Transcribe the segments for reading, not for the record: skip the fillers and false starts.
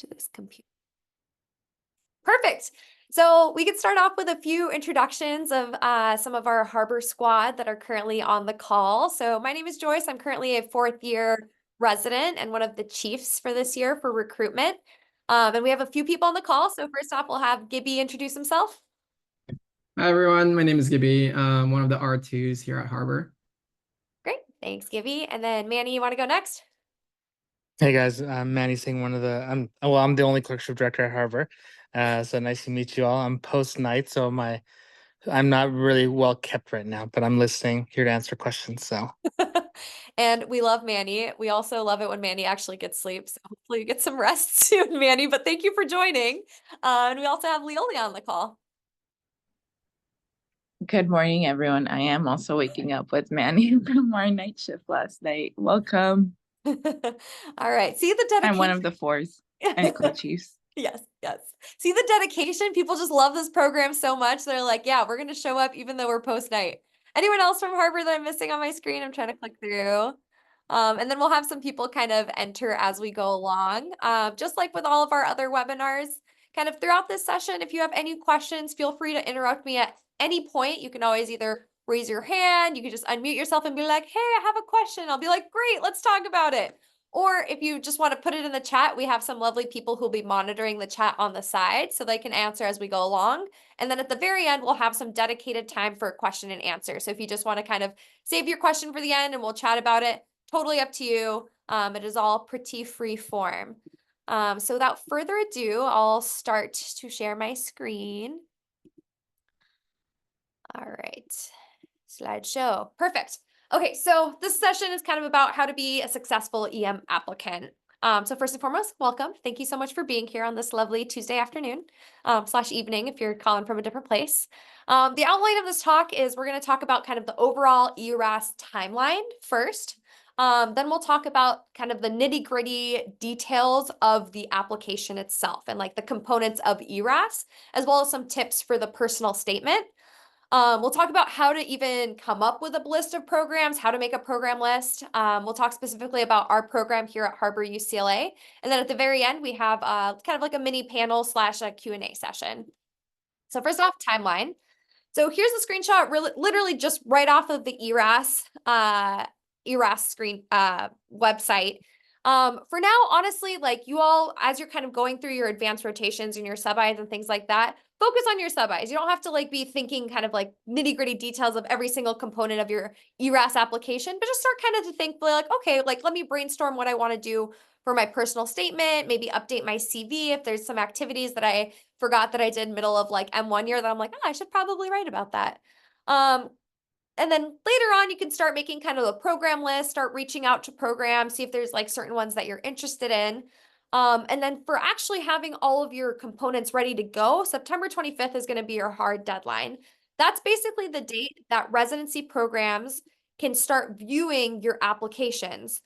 to this computer. Perfect. So we could start off with a few introductions of some of our Harbor squad that are currently on the call. So my name is Joyce. I'm currently a fourth year resident and one of the chiefs for this year for recruitment. And we have a few people on the call. So first off, we'll have Gibby introduce himself. Hi everyone, my name is Gibby, one of the R2s here at Harbor. Great. Thanks, Gibby. And then Manny, you want to go next? Hey guys, I'm Manny Singh, I'm the only clerkship director at Harbor. So nice to meet you all. I'm post night, so I'm not really well kept right now, but I'm listening here to answer questions. So And we love Manny. We also love it when Manny actually gets sleep. So hopefully you get some rest soon, Manny. But thank you for joining. And we also have Leolia on the call. Good morning, everyone. I am also waking up with Manny from our night shift last night. Welcome. All right. See the dedication. I'm one of the fours and co-chiefs. Yes, yes. See the dedication? People just love this program so much. They're like, yeah, we're going to show up even though we're post night. Anyone else from Harbor that I'm missing on my screen? I'm trying to click through. And then we'll have some people kind of enter as we go along. Just like with all of our other webinars, kind of throughout this session, if you have any questions, feel free to interrupt me at any point. You can always either raise your hand, you can just unmute yourself and be like, hey, I have a question. I'll be like, great, let's talk about it. Or if you just want to put it in the chat, we have some lovely people who'll be monitoring the chat on the side so they can answer as we go along. And then at the very end, we'll have some dedicated time for question and answer. So if you just want to kind of save your question for the end and we'll chat about it, totally up to you. It is all pretty free form. So without further ado, I'll start to share my screen. All right, slideshow, perfect. Okay, so this session is kind of about how to be a successful EM applicant. So first and foremost, welcome. Thank you so much for being here on this lovely Tuesday afternoon / evening if you're calling from a different place. The outline of this talk is we're going to talk about kind of the overall ERAS timeline first. Then we'll talk about kind of the nitty-gritty details of the application itself and like the components of ERAS, as well as some tips for the personal statement. We'll talk about how to even come up with a list of programs, how to make a program list. We'll talk specifically about our program here at Harbor UCLA. And then at the very end, we have kind of like a mini panel / a Q&A session. So first off, timeline. So here's a screenshot literally just right off of the ERAS screen website. For now, honestly, like you all, as you're kind of going through your advanced rotations and your sub-Is and things like that, focus on your sub-Is. You don't have to like be thinking kind of like nitty-gritty details of every single component of your ERAS application, but just start kind of to think like, okay, like let me brainstorm what I want to do for my personal statement, maybe update my CV if there's some activities that I forgot that I did middle of like M1 year that I'm like, oh, I should probably write about that. And then later on, you can start making kind of a program list, start reaching out to programs, see if there's like certain ones that you're interested in. And then for actually having all of your components ready to go, September 25th is going to be your hard deadline. That's basically the date that residency programs can start viewing your applications.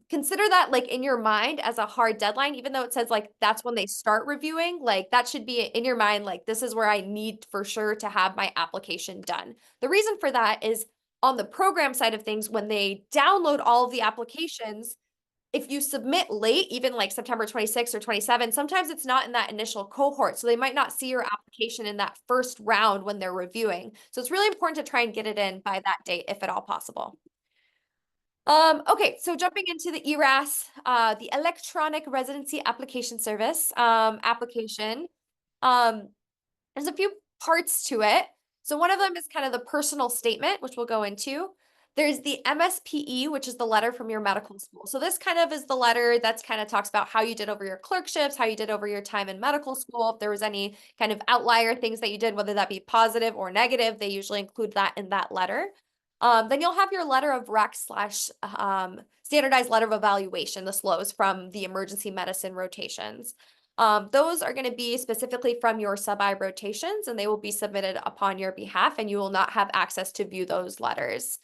Consider that like in your mind as a hard deadline, even though it says like that's when they start reviewing, like that should be in your mind, like this is where I need for sure to have my application done. The reason for that is on the program side of things, when they download all of the applications, if you submit late, even like September 26th or 27th, sometimes it's not in that initial cohort. So they might not see your application in that first round when they're reviewing. So it's really important to try and get it in by that date, if at all possible. Okay, so jumping into the ERAS, the Electronic Residency Application Service application. There's a few parts to it. So one of them is kind of the personal statement, which we'll go into. There's the MSPE, which is the letter from your medical school. So this kind of is the letter that's kind of talks about how you did over your clerkships, how you did over your time in medical school. If there was any kind of outlier things that you did, whether that be positive or negative, they usually include that in that letter. Then you'll have your letter of rec / standardized letter of evaluation, the SLOs from the emergency medicine rotations. Those are going to be specifically from your sub-I rotations, and they will be submitted upon your behalf, and you will not have access to view those letters.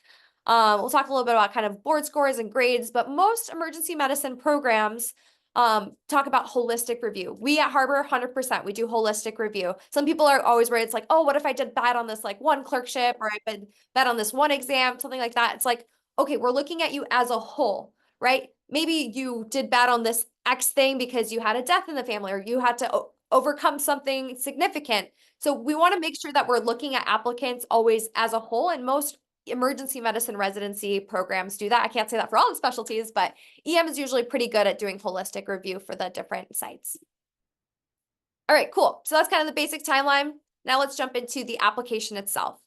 We'll talk a little bit about kind of board scores and grades, but most emergency medicine programs talk about holistic review. We at Harbor, 100%, we do holistic review. Some people are always worried, it's like, oh, what if I did bad on this like one clerkship, or I did bad on this one exam, something like that. It's like, okay, we're looking at you as a whole. right? Maybe you did bad on this X thing because you had a death in the family or you had to overcome something significant. So we want to make sure that we're looking at applicants always as a whole, and most emergency medicine residency programs do that. I can't say that for all the specialties, but EM is usually pretty good at doing holistic review for the different sites. All right, cool. So that's kind of the basic timeline. Now let's jump into the application itself.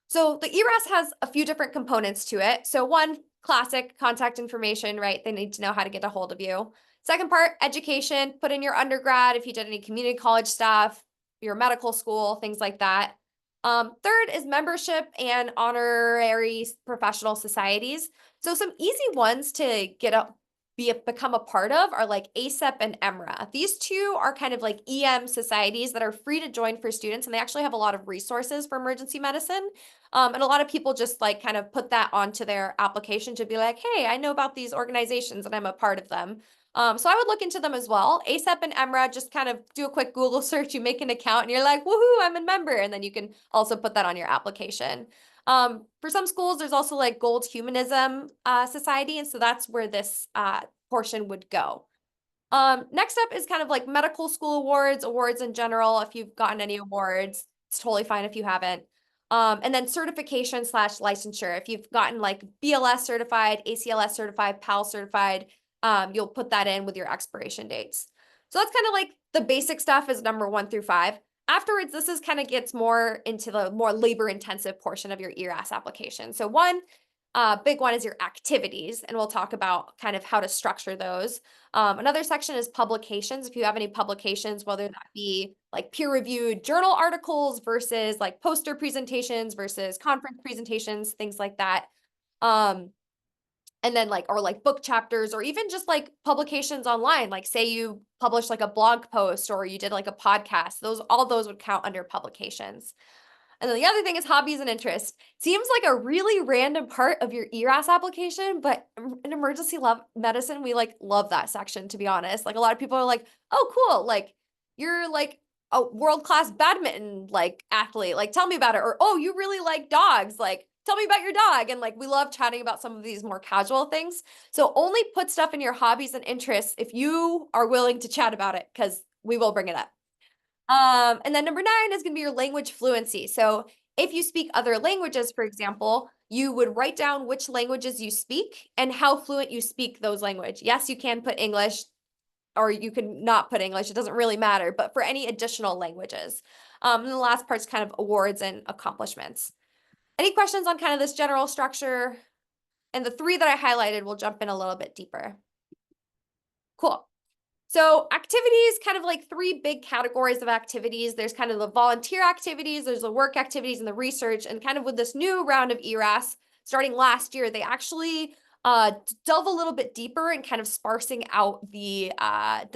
So the ERAS has a few different components to it. So one, classic contact information, right? They need to know how to get a hold of you. Second part, education, put in your undergrad, if you did any community college stuff, your medical school, things like that. Third is membership and honorary professional societies. So some easy ones to get up, become a part of are like ACEP and EMRA. These two are kind of like EM societies that are free to join for students, and they actually have a lot of resources for emergency medicine. And a lot of people just like kind of put that onto their application to be like, hey, I know about these organizations and I'm a part of them. So I would look into them as well. ACEP and EMRA, just kind of do a quick Google search, you make an account and you're like, woohoo, I'm a member. And then you can also put that on your application. For some schools, there's also like Gold Humanism Society. And so that's where this portion would go. Next up is kind of like medical school awards in general. If you've gotten any awards, it's totally fine if you haven't. And then certification / licensure. If you've gotten like BLS certified, ACLS certified, PAL certified, you'll put that in with your expiration dates. So that's kind of like the basic stuff is number 1 through 5. Afterwards, this is kind of gets more into the more labor intensive portion of your ERAS application. So one big one is your activities, and we'll talk about kind of how to structure those. Another section is publications. If you have any publications, whether that be like peer-reviewed journal articles versus like poster presentations versus conference presentations, things like that. And then like, or like book chapters, or even just like publications online, like say you publish like a blog post or you did like a podcast, all those would count under publications. And then the other thing is hobbies and interests. Seems like a really random part of your ERAS application, but in emergency medicine, we like love that section, to be honest. Like a lot of people are like, oh, cool. Like you're like a world-class badminton like athlete. Like tell me about it. Or, oh, you really like dogs. Like tell me about your dog. And like we love chatting about some of these more casual things. So only put stuff in your hobbies and interests if you are willing to chat about it, because we will bring it up. And then number 9 is going to be your language fluency. So if you speak other languages, for example, you would write down which languages you speak and how fluent you speak those languages. Yes, you can put English, or you can not put English. It doesn't really matter, but for any additional languages. And the last part's kind of awards and accomplishments. Any questions on kind of this general structure? And the 3 that I highlighted, we'll jump in a little bit deeper. Cool. So activities, kind of like 3 big categories of activities. There's kind of the volunteer activities, there's the work activities and the research. And kind of with this new round of ERAS starting last year, they actually delve a little bit deeper and kind of sparsing out the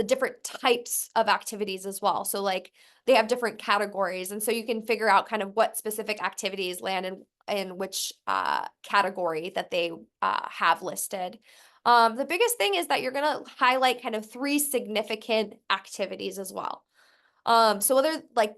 different types of activities as well. So like they have different categories. And so you can figure out kind of what specific activities land in which category that they have listed. The biggest thing is that you're going to highlight kind of 3 significant activities as well. So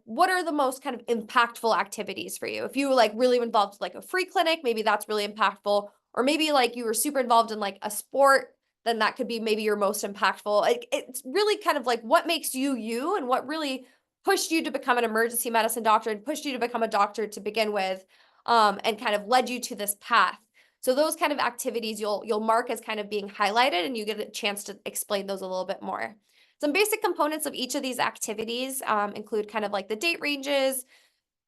what are the most kind of impactful activities for you? If you were like really involved with like a free clinic, maybe that's really impactful. Or maybe like you were super involved in like a sport, then that could be maybe your most impactful. It's really kind of like what makes you you, and what really pushed you to become an emergency medicine doctor and pushed you to become a doctor to begin with, and kind of led you to this path. So those kind of activities you'll mark as kind of being highlighted, and you get a chance to explain those a little bit more. Some basic components of each of these activities include kind of like the date ranges,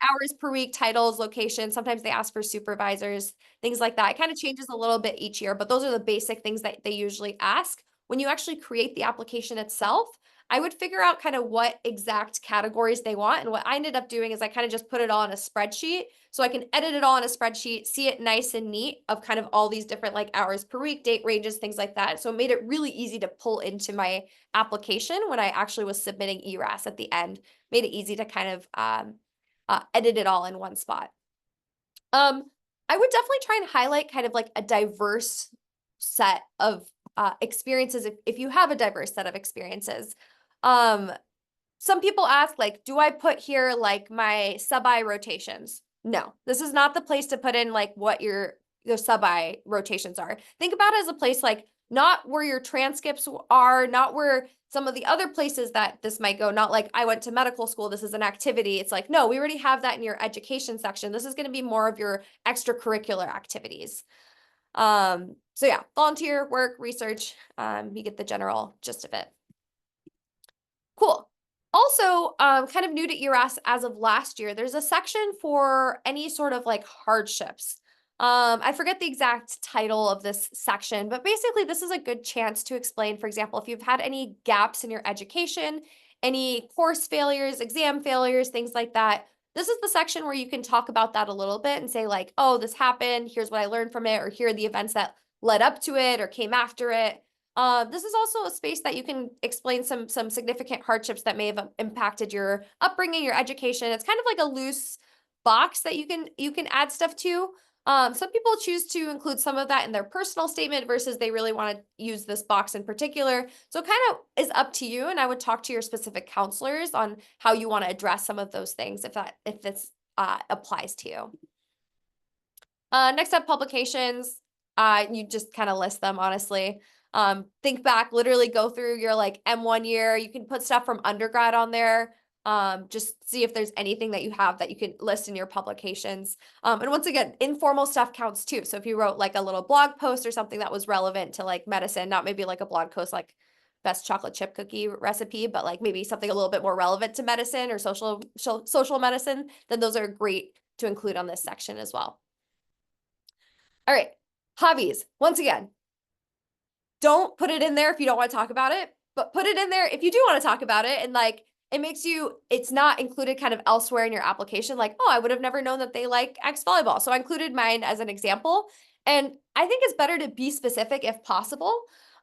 hours per week, titles, location. Sometimes they ask for supervisors, things like that. It kind of changes a little bit each year, but those are the basic things that they usually ask. When you actually create the application itself, I would figure out kind of what exact categories they want. And what I ended up doing is I kind of just put it all in a spreadsheet. So I can edit it all in a spreadsheet, see it nice and neat of kind of all these different like hours per week, date ranges, things like that. So it made it really easy to pull into my application when I actually was submitting ERAS at the end. Made it easy to kind of edit it all in one spot. I would definitely try and highlight kind of like a diverse set of experiences if you have a diverse set of experiences. Some people ask like, do I put here like my sub-I rotations? No, this is not the place to put in like what your sub-I rotations are. Think about it as a place like not where your transcripts are, not where some of the other places that this might go, not like I went to medical school, this is an activity. It's like, no, we already have that in your education section. This is going to be more of your extracurricular activities. So yeah, volunteer, work, research, you get the general gist of it. Cool. Also, kind of new to ERAS as of last year, there's a section for any sort of like hardships. I forget the exact title of this section, but basically this is a good chance to explain, for example, if you've had any gaps in your education, any course failures, exam failures, things like that. This is the section where you can talk about that a little bit and say like, oh, this happened, here's what I learned from it, or here are the events that led up to it or came after it. This is also a space that you can explain some significant hardships that may have impacted your upbringing, your education. It's kind of like a loose box that you can add stuff to. Some people choose to include some of that in their personal statement versus they really want to use this box in particular. So it kind of is up to you, and I would talk to your specific counselors on how you want to address some of those things if this applies to you. Next up, publications. You just kind of list them, honestly. Think back, literally go through your like M1 year. You can put stuff from undergrad on there. Just see if there's anything that you have that you can list in your publications. And once again, informal stuff counts too. So if you wrote like a little blog post or something that was relevant to like medicine, not maybe like a blog post like best chocolate chip cookie recipe, but like maybe something a little bit more relevant to medicine or social medicine, then those are great to include on this section as well. All right, hobbies. Once again, don't put it in there if you don't want to talk about it, but put it in there if you do want to talk about it, and like it's not included kind of elsewhere in your application. Like, oh, I would have never known that they like X volleyball. So I included mine as an example. And I think it's better to be specific if possible.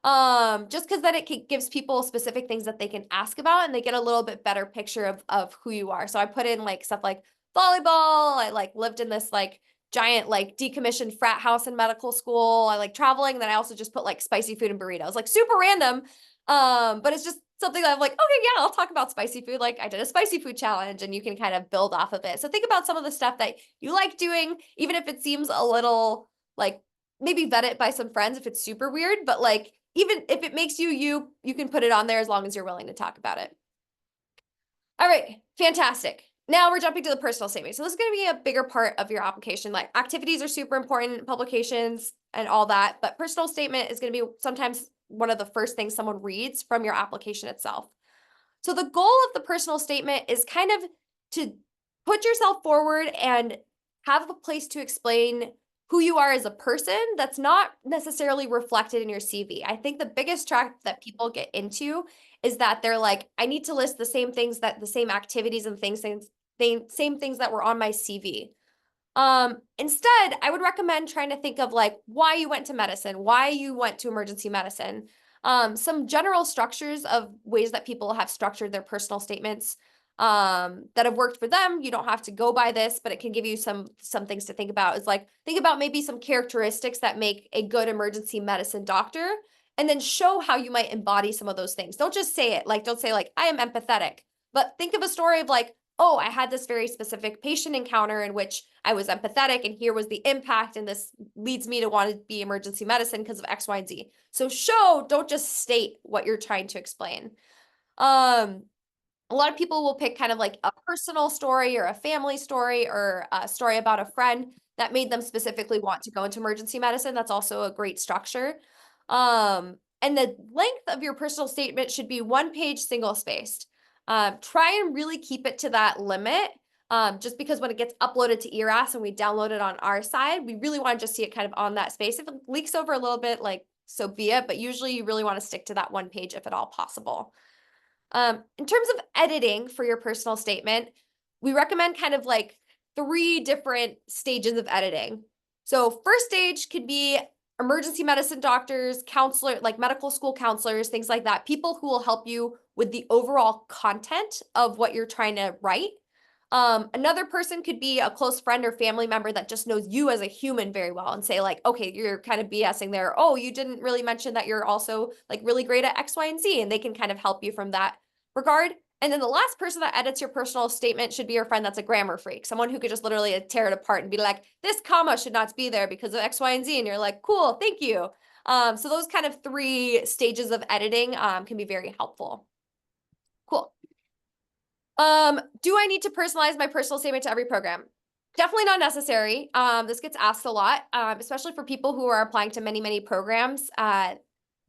Just because then it gives people specific things that they can ask about and they get a little bit better picture of who you are. So I put in like stuff like volleyball. I like lived in this like giant like decommissioned frat house in medical school. I like traveling. And then I also just put like spicy food and burritos, like super random. But it's just something that I'm like, okay, yeah, I'll talk about spicy food. Like I did a spicy food challenge and you can kind of build off of it. So think about some of the stuff that you like doing, even if it seems a little like maybe vet it by some friends if it's super weird, but like even if it makes you can put it on there as long as you're willing to talk about it. All right, fantastic. Now we're jumping to the personal statement. So this is going to be a bigger part of your application. Like activities are super important, publications and all that, but personal statement is going to be sometimes one of the first things someone reads from your application itself. So the goal of the personal statement is kind of to put yourself forward and have a place to explain who you are as a person that's not necessarily reflected in your CV. I think the biggest trap that people get into is that they're like, I need to list the same things that the same activities and same things that were on my CV. Instead, I would recommend trying to think of like why you went to medicine, why you went to emergency medicine, some general structures of ways that people have structured their personal statements that have worked for them. You don't have to go by this, but it can give you some things to think about. Is like, think about maybe some characteristics that make a good emergency medicine doctor, and then show how you might embody some of those things. Don't just say it. Like, don't say like, I am empathetic, but think of a story of like, oh, I had this very specific patient encounter in which I was empathetic and here was the impact, and this leads me to want to be emergency medicine because of X, Y, and Z. So show, don't just state what you're trying to explain. A lot of people will pick kind of like a personal story or a family story or a story about a friend that made them specifically want to go into emergency medicine. That's also a great structure. And the length of your personal statement should be 1 page, single spaced. Try and really keep it to that limit. Just because when it gets uploaded to ERAS and we download it on our side, we really want to just see it kind of on that space. If it leaks over a little bit, like so be it, but usually you really want to stick to that 1 page if at all possible. In terms of editing for your personal statement, we recommend kind of like 3 different stages of editing. So first stage could be emergency medicine doctors, counselor, like medical school counselors, things like that, people who will help you with the overall content of what you're trying to write. Another person could be a close friend or family member that just knows you as a human very well and say like, okay, you're kind of BSing there. Oh, you didn't really mention that you're also like really great at X, Y, and Z, and they can kind of help you from that regard. And then the last person that edits your personal statement should be your friend that's a grammar freak, someone who could just literally tear it apart and be like, this comma should not be there because of X, Y, and Z. And you're like, cool, thank you. So those kind of 3 stages of editing can be very helpful. Cool. Do I need to personalize my personal statement to every program? Definitely not necessary. This gets asked a lot, especially for people who are applying to many, many programs.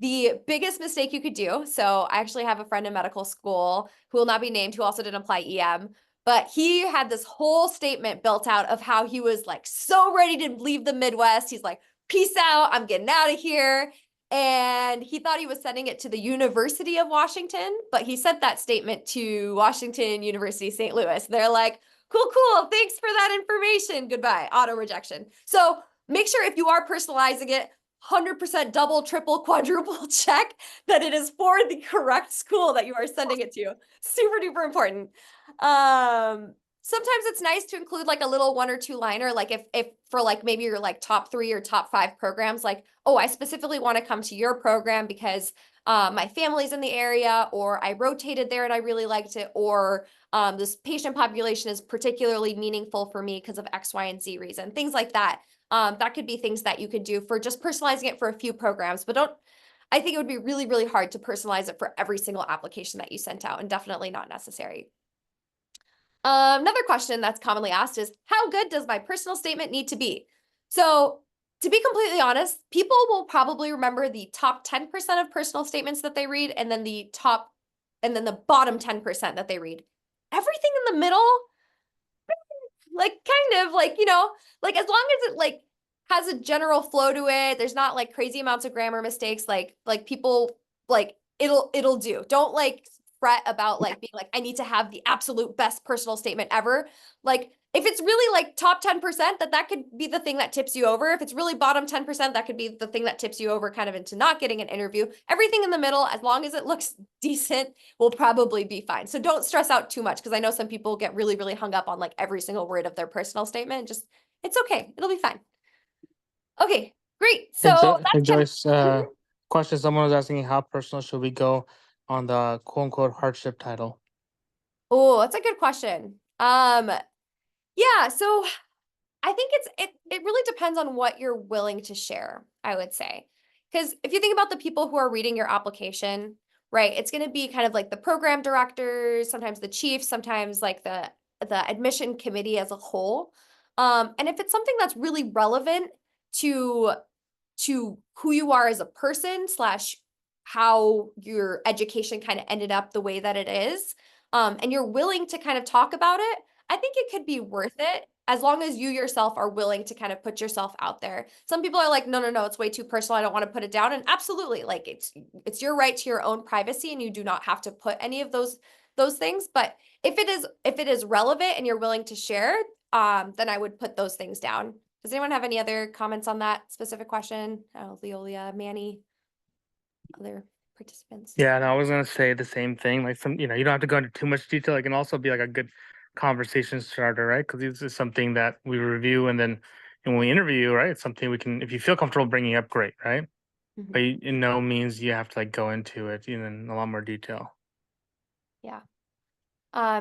The biggest mistake you could do, so I actually have a friend in medical school who will not be named, who also didn't apply EM, but he had this whole statement built out of how he was like so ready to leave the Midwest. He's like, peace out, I'm getting out of here. And he thought he was sending it to the University of Washington, but he sent that statement to Washington University, St. Louis. They're like, cool, thanks for that information. Goodbye, auto rejection. So make sure if you are personalizing it, 100% double, triple, quadruple check that it is for the correct school that you are sending it to. Super duper important. Sometimes it's nice to include like a little 1 or 2 liner, like if for like maybe your like top 3 or top 5 programs, like, oh, I specifically want to come to your program because my family's in the area, or I rotated there and I really liked it, or this patient population is particularly meaningful for me because of X, Y, and Z reason, things like that. That could be things that you could do for just personalizing it for a few programs, but I think it would be really, really hard to personalize it for every single application that you sent out, and definitely not necessary. Another question that's commonly asked is, how good does my personal statement need to be? So to be completely honest, people will probably remember the top 10% of personal statements that they read, and then the bottom 10% that they read. Everything in the middle, like kind of like, like as long as it like has a general flow to it, there's not like crazy amounts of grammar mistakes, like people like it'll do. Don't like fret about like being like, I need to have the absolute best personal statement ever. Like if it's really like top 10%, that could be the thing that tips you over. If it's really bottom 10%, that could be the thing that tips you over kind of into not getting an interview. Everything in the middle, as long as it looks decent, will probably be fine. So don't stress out too much, because I know some people get really, really hung up on like every single word of their personal statement. Just, it's okay. It'll be fine. Okay, great. So Hey, that's Joyce, question, someone was asking how personal should we go on the quote unquote hardship title? Oh, that's a good question. Yeah, so I think it really depends on what you're willing to share, I would say. Because if you think about the people who are reading your application, right, it's going to be kind of like the program directors, sometimes the chief, sometimes like the admission committee as a whole. And if it's something that's really relevant to who you are as a person / how your education kind of ended up the way that it is, and you're willing to kind of talk about it, I think it could be worth it, as long as you yourself are willing to kind of put yourself out there. Some people are like, no, it's way too personal, I don't want to put it down. And absolutely, like it's your right to your own privacy, and you do not have to put any of those things. But if it is relevant and you're willing to share, then I would put those things down. Does anyone have any other comments on that specific question? Leolia, Manny, other participants? Yeah, and I was gonna say the same thing. Like you don't have to go into too much detail. It can also be like a good conversation starter, right? Because this is something that we review, and when we interview, right, it's something we can, if you feel comfortable bringing up, great, right? Mhm. But in no means you have to like go into it in a lot more detail. Yeah.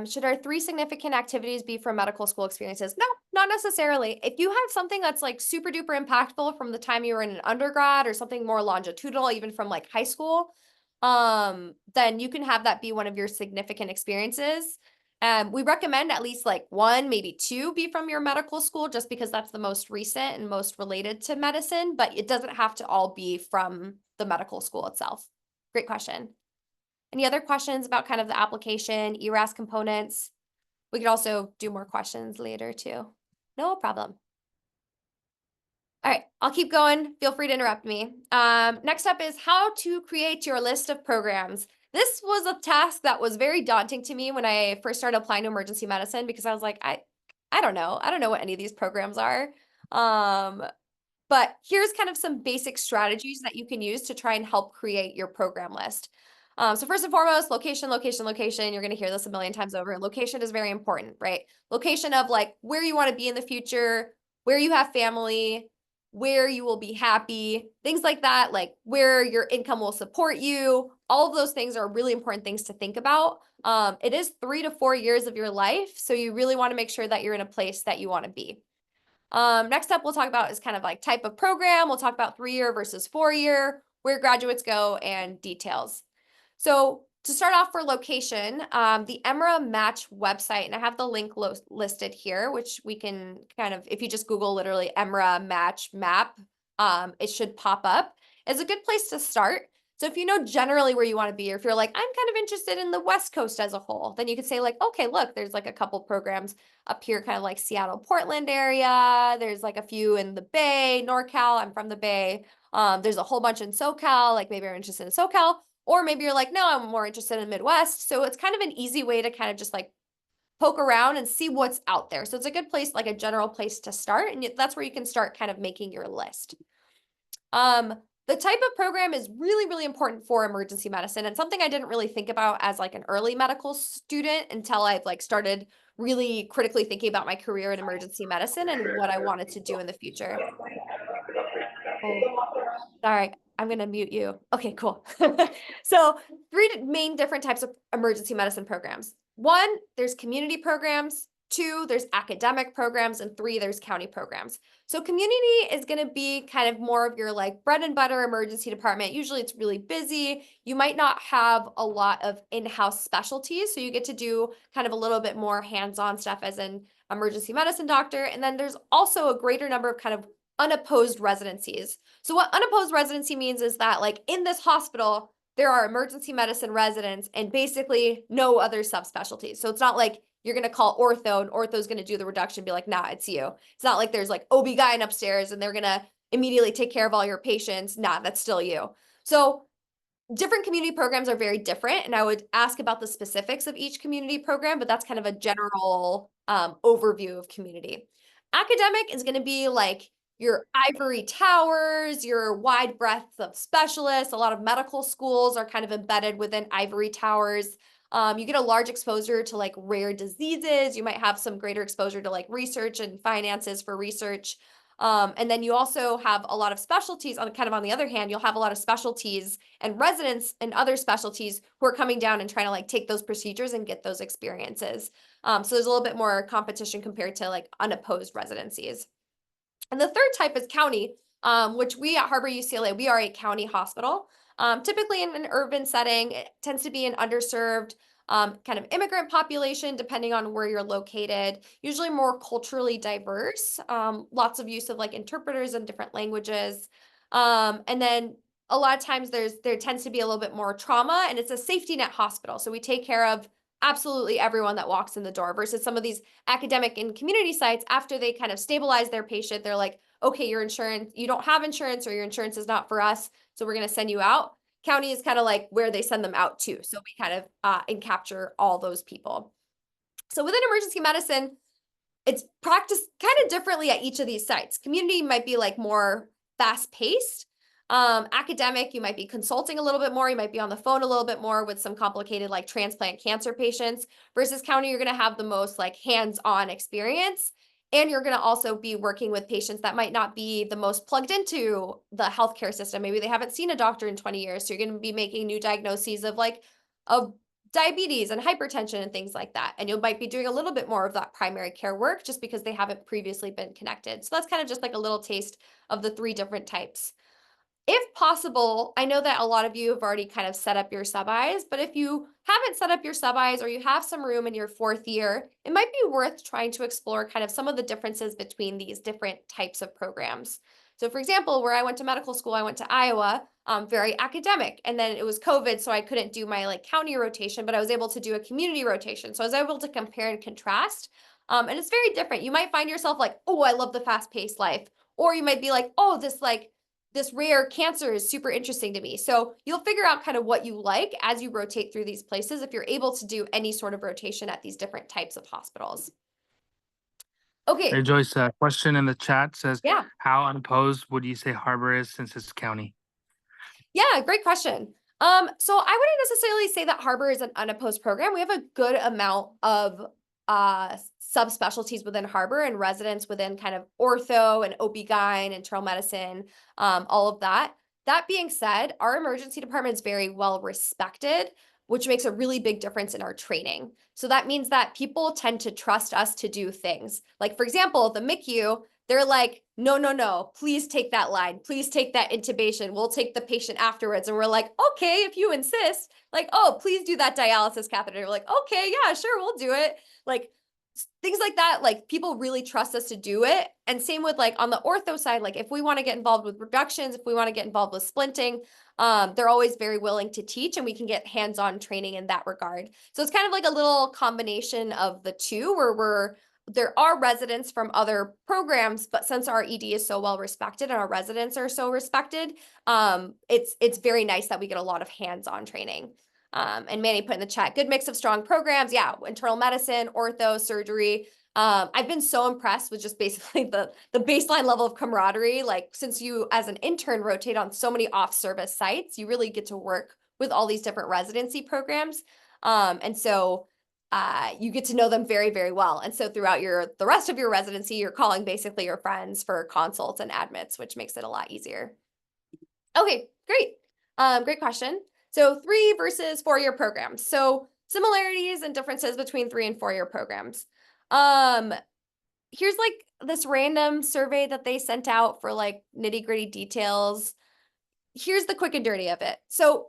Should our 3 significant activities be from medical school experiences? No, not necessarily. If you have something that's like super duper impactful from the time you were in an undergrad, or something more longitudinal, even from like high school, then you can have that be one of your significant experiences. We recommend at least like 1, maybe 2 be from your medical school, just because that's the most recent and most related to medicine, but it doesn't have to all be from the medical school itself. Great question. Any other questions about kind of the application, ERAS components? We could also do more questions later too. No problem. All right, I'll keep going. Feel free to interrupt me. Next up is how to create your list of programs. This was a task that was very daunting to me when I first started applying to emergency medicine, because I was like, I don't know. I don't know what any of these programs are. But here's kind of some basic strategies that you can use to try and help create your program list. So first and foremost, location. You're going to hear this a million times over. Location is very important, right? Location of like where you want to be in the future, where you have family, where you will be happy, things like that, like where your income will support you. All of those things are really important things to think about. It is 3 to 4 years of your life, so you really want to make sure that you're in a place that you want to be. Next up, we'll talk about is kind of like type of program. We'll talk about 3-year versus 4-year, where graduates go, and details. So to start off for location, the EMRA Match website, and I have the link listed here, which we can kind of, if you just Google literally EMRA Match map, it should pop up. It's a good place to start. So if you know generally where you want to be, or if you're like, I'm kind of interested in the West Coast as a whole, then you could say like, okay, look, there's like a couple programs up here, kind of like Seattle, Portland area. There's like a few in the Bay, NorCal. I'm from the Bay. There's a whole bunch in SoCal, like maybe you're interested in SoCal, or maybe you're like, no, I'm more interested in Midwest. So it's kind of an easy way to kind of just like poke around and see what's out there. So it's a good place, like a general place to start. And that's where you can start kind of making your list. The type of program is really, really important for emergency medicine, and something I didn't really think about as like an early medical student until I've like started really critically thinking about my career in emergency medicine and what I wanted to do in the future. Oh, sorry, I'm gonna mute you. Okay, cool. So 3 main different types of emergency medicine programs. 1, there's community programs. 2, there's academic programs, and 3, there's county programs. So community is going to be kind of more of your like bread and butter emergency department. Usually it's really busy. You might not have a lot of in-house specialties, so you get to do kind of a little bit more hands-on stuff as an emergency medicine doctor. And then there's also a greater number of kind of unopposed residencies. So what unopposed residency means is that like in this hospital, there are emergency medicine residents and basically no other subspecialties. So it's not like you're going to call ortho and ortho's going to do the reduction and be like, nah, it's you. It's not like there's like OB-GYN upstairs and they're going to immediately take care of all your patients. Nah, that's still you. So different community programs are very different. And I would ask about the specifics of each community program, but that's kind of a general overview of community. Academic is going to be like your ivory towers, your wide breadth of specialists. A lot of medical schools are kind of embedded within ivory towers. You get a large exposure to like rare diseases. You might have some greater exposure to like research and finances for research. And then you also have a lot of specialties on kind of on the other hand, you'll have a lot of specialties and residents and other specialties who are coming down and trying to like take those procedures and get those experiences. So there's a little bit more competition compared to like unopposed residencies. And the third type is county, which we at Harbor UCLA, we are a county hospital. Typically in an urban setting, it tends to be an underserved kind of immigrant population, depending on where you're located, usually more culturally diverse, lots of use of like interpreters in different languages. And then a lot of times there tends to be a little bit more trauma, and it's a safety net hospital. So we take care of absolutely everyone that walks in the door versus some of these academic and community sites. After they kind of stabilize their patient, they're like, okay, your insurance, you don't have insurance or your insurance is not for us, so we're going to send you out. County is kind of like where they send them out to. So we kind of and capture all those people. So within emergency medicine, it's practiced kind of differently at each of these sites. Community might be like more fast paced. Academic, you might be consulting a little bit more. You might be on the phone a little bit more with some complicated like transplant cancer patients versus county. You're going to have the most like hands-on experience. And you're going to also be working with patients that might not be the most plugged into the healthcare system. Maybe they haven't seen a doctor in 20 years. So you're going to be making new diagnoses of like of diabetes and hypertension and things like that. And you might be doing a little bit more of that primary care work just because they haven't previously been connected. So that's kind of just like a little taste of the 3 different types. If possible, I know that a lot of you have already kind of set up your sub-Is, but if you haven't set up your sub-Is or you have some room in your 4th year, it might be worth trying to explore kind of some of the differences between these different types of programs. So for example, where I went to medical school, I went to Iowa, very academic, and then it was COVID, so I couldn't do my like county rotation, but I was able to do a community rotation. So I was able to compare and contrast, and it's very different. You might find yourself like, oh, I love the fast-paced life, or you might be like, oh, this rare cancer is super interesting to me. So you'll figure out kind of what you like as you rotate through these places if you're able to do any sort of rotation at these different types of hospitals. Okay. Hey Joyce, a question in the chat says, Yeah. how unopposed would you say Harbor is since it's county? Yeah, great question. So I wouldn't necessarily say that Harbor is an unopposed program. We have a good amount of subspecialties within Harbor and residents within kind of ortho and OB-GYN, internal medicine, all of that. That being said, our emergency department is very well respected, which makes a really big difference in our training. So that means that people tend to trust us to do things. Like, for example, the MICU, they're like, no, no, no, please take that line. Please take that intubation. We'll take the patient afterwards. And we're like, okay, if you insist, like, oh, please do that dialysis catheter. We're like, okay, yeah, sure, we'll do it. Like things like that, like people really trust us to do it. And same with like on the ortho side, like if we want to get involved with reductions, if we want to get involved with splinting, they're always very willing to teach, and we can get hands-on training in that regard. So it's kind of like a little combination of the two, where there are residents from other programs, but since our ED is so well respected and our residents are so respected, it's very nice that we get a lot of hands-on training. And Manny put in the chat, good mix of strong programs. Yeah, internal medicine, ortho, surgery. I've been so impressed with just basically the baseline level of camaraderie. Like since you as an intern rotate on so many off-service sites, you really get to work with all these different residency programs. And so you get to know them very, very well. And so throughout the rest of your residency, you're calling basically your friends for consults and admits, which makes it a lot easier. Okay, great. Great question. So 3 versus 4-year programs. So similarities and differences between 3 and 4-year programs. Here's like this random survey that they sent out for like nitty-gritty details. Here's the quick and dirty of it. So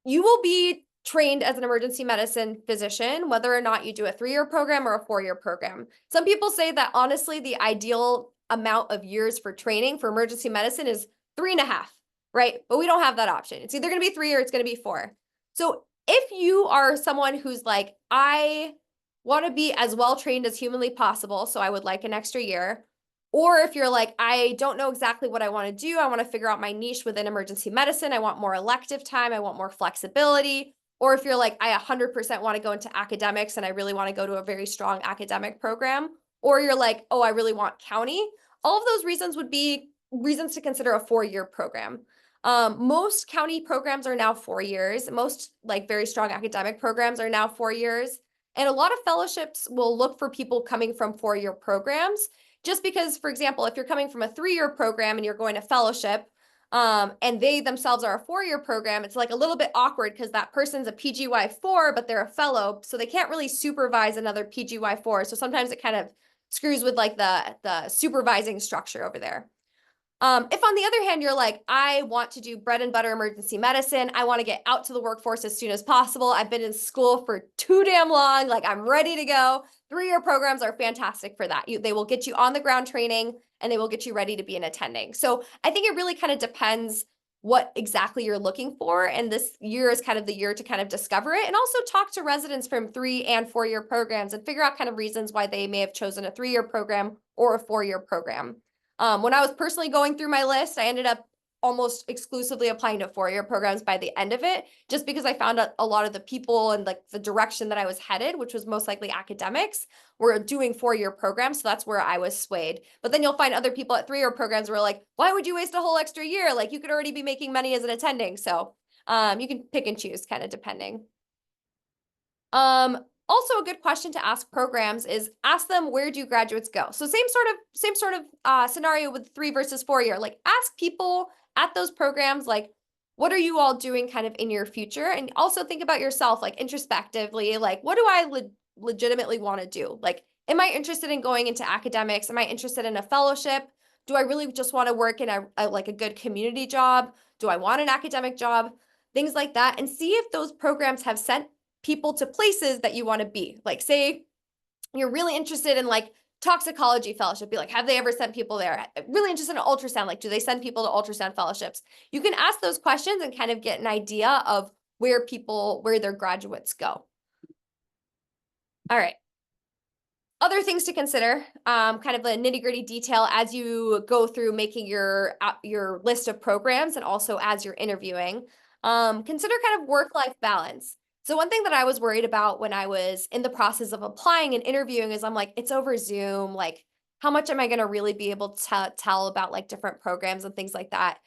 you will be trained as an emergency medicine physician, whether or not you do a 3-year program or a 4-year program. Some people say that honestly, the ideal amount of years for training for emergency medicine is 3.5. Right? But we don't have that option. It's either going to be 3 or it's going to be 4. So if you are someone who's like, I want to be as well trained as humanly possible, so I would like an extra year, or if you're like, I don't know exactly what I want to do, I want to figure out my niche within emergency medicine, I want more elective time, I want more flexibility, or if you're like, I 100% want to go into academics and I really want to go to a very strong academic program, or you're like, oh, I really want county, all of those reasons would be reasons to consider a 4-year program. Most county programs are now 4 years. Most like very strong academic programs are now 4 years. And a lot of fellowships will look for people coming from 4-year programs, just because, for example, if you're coming from a 3-year program and you're going to fellowship, and they themselves are a 4-year program, it's like a little bit awkward because that person's a PGY4, but they're a fellow, so they can't really supervise another PGY4. So sometimes it kind of screws with like the supervising structure over there. If on the other hand, you're like, I want to do bread and butter emergency medicine. I want to get out to the workforce as soon as possible. I've been in school for too damn long. Like I'm ready to go. 3-year programs are fantastic for that. They will get you on the ground training and they will get you ready to be an attending. So I think it really kind of depends what exactly you're looking for. And this year is kind of the year to kind of discover it and also talk to residents from 3 and 4-year programs and figure out kind of reasons why they may have chosen a 3-year program or a 4-year program. When I was personally going through my list, I ended up almost exclusively applying to 4-year programs by the end of it, just because I found out a lot of the people and like the direction that I was headed, which was most likely academics, were doing 4-year programs. So that's where I was swayed. But then you'll find other people at 3-year programs who are like, why would you waste a whole extra year? Like you could already be making money as an attending. So you can pick and choose kind of depending. Also a good question to ask programs is ask them, where do graduates go? So same sort of scenario with 3 versus 4-year, like ask people at those programs, like, what are you all doing kind of in your future? And also think about yourself, like introspectively, like, what do I legitimately want to do? Like, am I interested in going into academics? Am I interested in a fellowship? Do I really just want to work in a good community job? Do I want an academic job? Things like that. And see if those programs have sent people to places that you want to be. Like say you're really interested in like toxicology fellowship, be like, have they ever sent people there? Really interested in ultrasound, like do they send people to ultrasound fellowships? You can ask those questions and kind of get an idea of where their graduates go. All right. Other things to consider, kind of the nitty-gritty detail as you go through making your list of programs and also as you're interviewing. Consider kind of work-life balance. So one thing that I was worried about when I was in the process of applying and interviewing is I'm like, it's over Zoom. Like, how much am I going to really be able to tell about like different programs and things like that?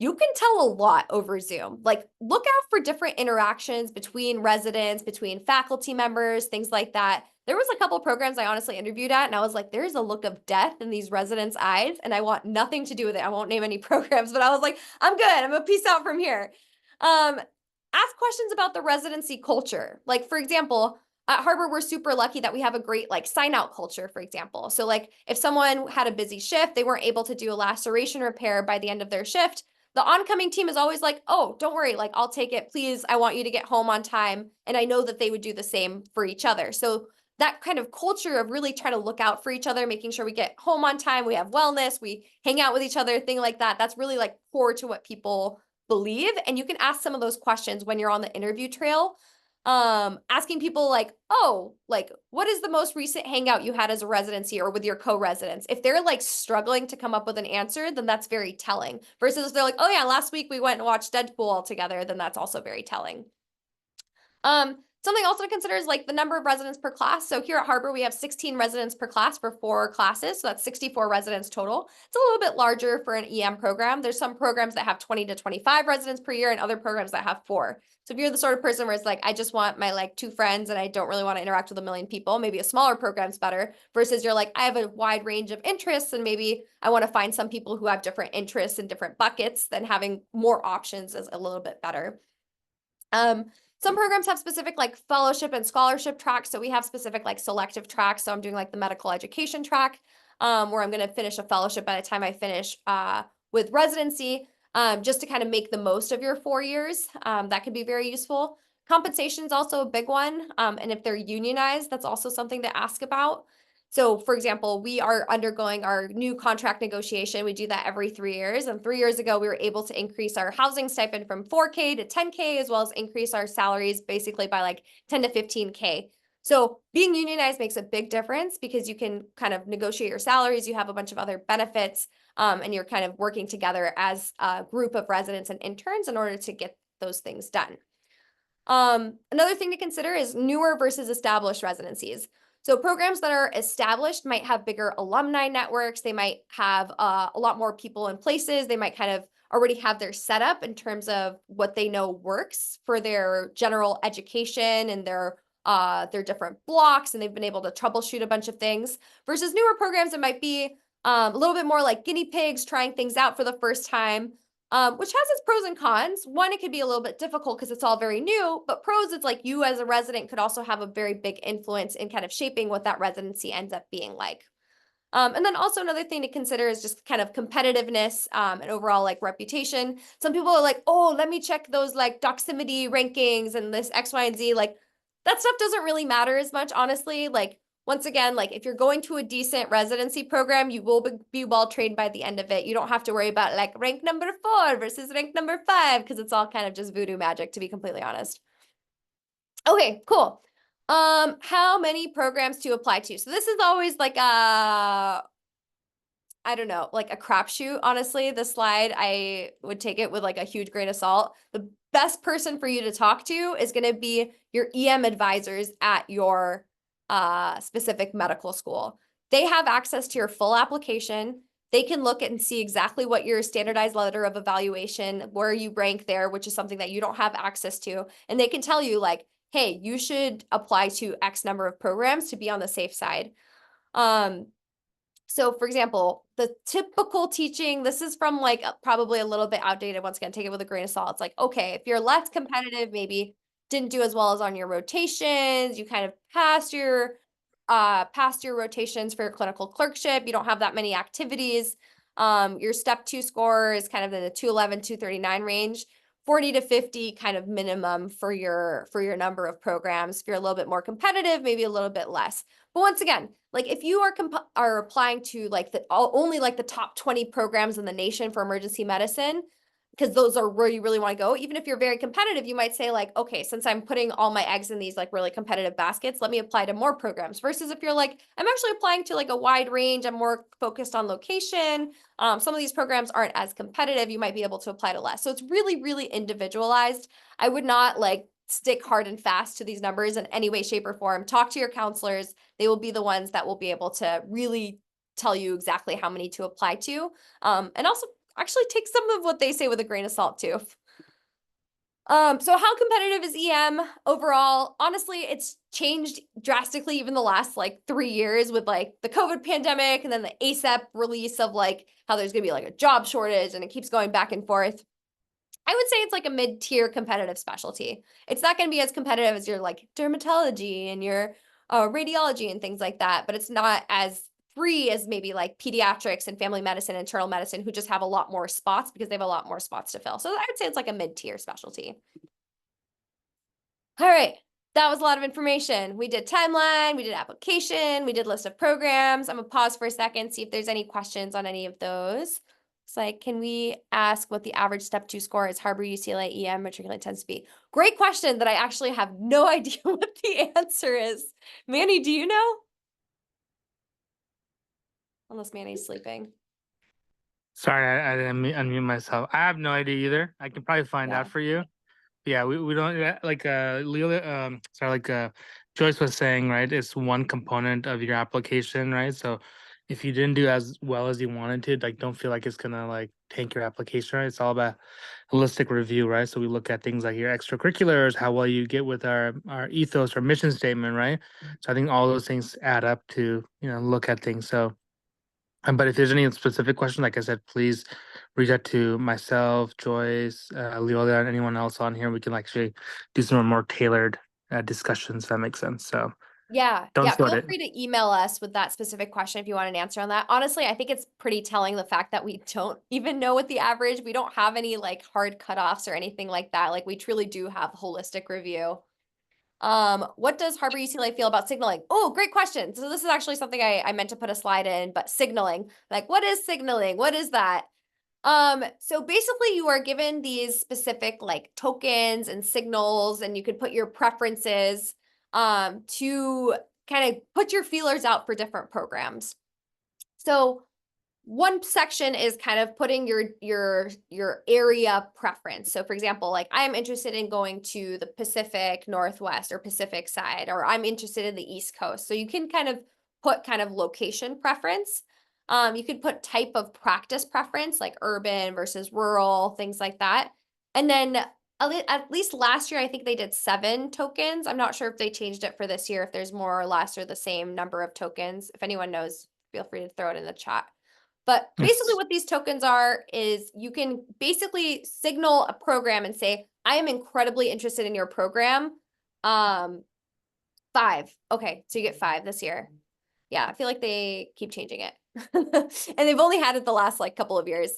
You can tell a lot over Zoom. Like, look out for different interactions between residents, between faculty members, things like that. There was a couple programs I honestly interviewed at, and I was like, there's a look of death in these residents' eyes, and I want nothing to do with it. I won't name any programs, but I was like, I'm good. I'm gonna peace out from here. Ask questions about the residency culture. Like, for example, At Harbor, we're super lucky that we have a great like sign out culture, for example. So like if someone had a busy shift, they weren't able to do a laceration repair by the end of their shift, the oncoming team is always like, oh, don't worry, like I'll take it. Please, I want you to get home on time. And I know that they would do the same for each other. So that kind of culture of really trying to look out for each other, making sure we get home on time, we have wellness, we hang out with each other, thing like that. That's really like core to what people believe. And you can ask some of those questions when you're on the interview trail. Asking people like, oh, like, what is the most recent hangout you had as a residency or with your co-residents? If they're like struggling to come up with an answer, then that's very telling. Versus if they're like, oh yeah, last week we went and watched Deadpool all together, then that's also very telling. Something also to consider is like the number of residents per class. So here at Harbor, we have 16 residents per class for 4 classes. So that's 64 residents total. It's a little bit larger for an EM program. There's some programs that have 20 to 25 residents per year and other programs that have 4. So if you're the sort of person where it's like, I just want my like 2 friends and I don't really want to interact with a million people, maybe a smaller program's better versus you're like, I have a wide range of interests and maybe I want to find some people who have different interests in different buckets, then having more options is a little bit better. Some programs have specific like fellowship and scholarship tracks. So we have specific like selective tracks. So I'm doing like the medical education track, where I'm going to finish a fellowship by the time I finish with residency, just to kind of make the most of your 4 years. That can be very useful. Compensation is also a big one. And if they're unionized, that's also something to ask about. So for example, we are undergoing our new contract negotiation. We do that every 3 years. And 3 years ago, we were able to increase our housing stipend from 4K to 10K, as well as increase our salaries basically by like 10 to 15K. So being unionized makes a big difference because you can kind of negotiate your salaries. You have a bunch of other benefits, and you're kind of working together as a group of residents and interns in order to get those things done. Another thing to consider is newer versus established residencies. So programs that are established might have bigger alumni networks. They might have a lot more people in places. They might kind of already have their setup in terms of what they know works for their general education and their different blocks, and they've been able to troubleshoot a bunch of things. Versus newer programs, it might be a little bit more like guinea pigs trying things out for the first time. Which has its pros and cons. One, it could be a little bit difficult because it's all very new, but pros, it's like you as a resident could also have a very big influence in kind of shaping what that residency ends up being like. And then also another thing to consider is just kind of competitiveness and overall like reputation. Some people are like, oh, let me check those like Doximity rankings and this X, Y, and Z. Like that stuff doesn't really matter as much, honestly. Like once again, like if you're going to a decent residency program, you will be well trained by the end of it. You don't have to worry about like rank number 4 versus rank number 5 because it's all kind of just voodoo magic, to be completely honest. Okay, cool. How many programs to apply to? So this is always like I don't know, like a crapshoot, honestly. This slide, I would take it with like a huge grain of salt. The best person for you to talk to is going to be your EM advisors at your specific medical school. They have access to your full application. They can look at and see exactly what your standardized letter of evaluation, where you rank there, which is something that you don't have access to. And they can tell you like, hey, you should apply to X number of programs to be on the safe side. So for example, the typical teaching, this is from like probably a little bit outdated. Once again, take it with a grain of salt. It's like, okay, if you're less competitive, maybe didn't do as well as on your rotations, you kind of passed your rotations for your clinical clerkship, you don't have that many activities. Your step 2 score is kind of in the 211, 239 range. 40 to 50 kind of minimum for your number of programs. If you're a little bit more competitive, maybe a little bit less. But once again, like if you are applying to like only like the top 20 programs in the nation for emergency medicine, because those are where you really want to go. Even if you're very competitive, you might say like, okay, since I'm putting all my eggs in these like really competitive baskets, let me apply to more programs. Versus if you're like, I'm actually applying to like a wide range, I'm more focused on location. Some of these programs aren't as competitive, you might be able to apply to less. So it's really, really individualized. I would not like stick hard and fast to these numbers in any way, shape, or form. Talk to your counselors. They will be the ones that will be able to really tell you exactly how many to apply to. And also actually take some of what they say with a grain of salt too. So how competitive is EM overall? Honestly, it's changed drastically even the last like 3 years with like the COVID pandemic and then the ASAP release of like how there's gonna be like a job shortage and it keeps going back and forth. I would say it's like a mid-tier competitive specialty. It's not going to be as competitive as your like dermatology and your radiology and things like that, but it's not as free as maybe like pediatrics and family medicine, internal medicine, who just have a lot more spots because they have a lot more spots to fill. So I would say it's like a mid-tier specialty. All right, that was a lot of information. We did timeline, we did application, we did list of programs. I'm gonna pause for a second, see if there's any questions on any of those. It's like, can we ask what the average step 2 score is Harbor UCLA EM matriculate tends to be? Great question that I actually have no idea what the answer is. Manny, do you know? Unless Manny's sleeping. Sorry, I didn't unmute myself. I have no idea either. I can probably find Yeah. out for you. Yeah, we don't like Leo sorry, like Joyce was saying, right? It's one component of your application, right? So if you didn't do as well as you wanted to, like don't feel like it's gonna like tank your application, right? It's all about holistic review, right? So we look at things like your extracurriculars, how well you get with our ethos or mission statement, right? So I think all those things add up to, look at things. So but if there's any specific question, like I said, please reach out to myself, Joyce, Leola, and anyone else on here. We can actually do some more tailored discussions. If that makes sense. So Yeah, don't sweat feel it. free to email us with that specific question if you want an answer on that. Honestly, I think it's pretty telling the fact that we don't even know what the average, we don't have any like hard cutoffs or anything like that. Like we truly do have a holistic review. What does Harbor UCLA feel about signaling? Oh, great question. So this is actually something I meant to put a slide in, but signaling, like what is signaling? What is that? So basically you are given these specific like tokens and signals, and you could put your preferences to kind of put your feelers out for different programs. So one section is kind of putting your area preference. So for example, like I'm interested in going to the Pacific Northwest or Pacific side, or I'm interested in the East Coast. So you can kind of put kind of location preference. You could put type of practice preference, like urban versus rural, things like that. And then at least last year, I think they did 7 tokens. I'm not sure if they changed it for this year, if there's more or less or the same number of tokens. If anyone knows, feel free to throw it in the chat. But basically what these tokens are is you can basically signal a program and say, I am incredibly interested in your program. 5. Okay, so you get 5 this year. Yeah, I feel like they keep changing it. And they've only had it the last like couple of years.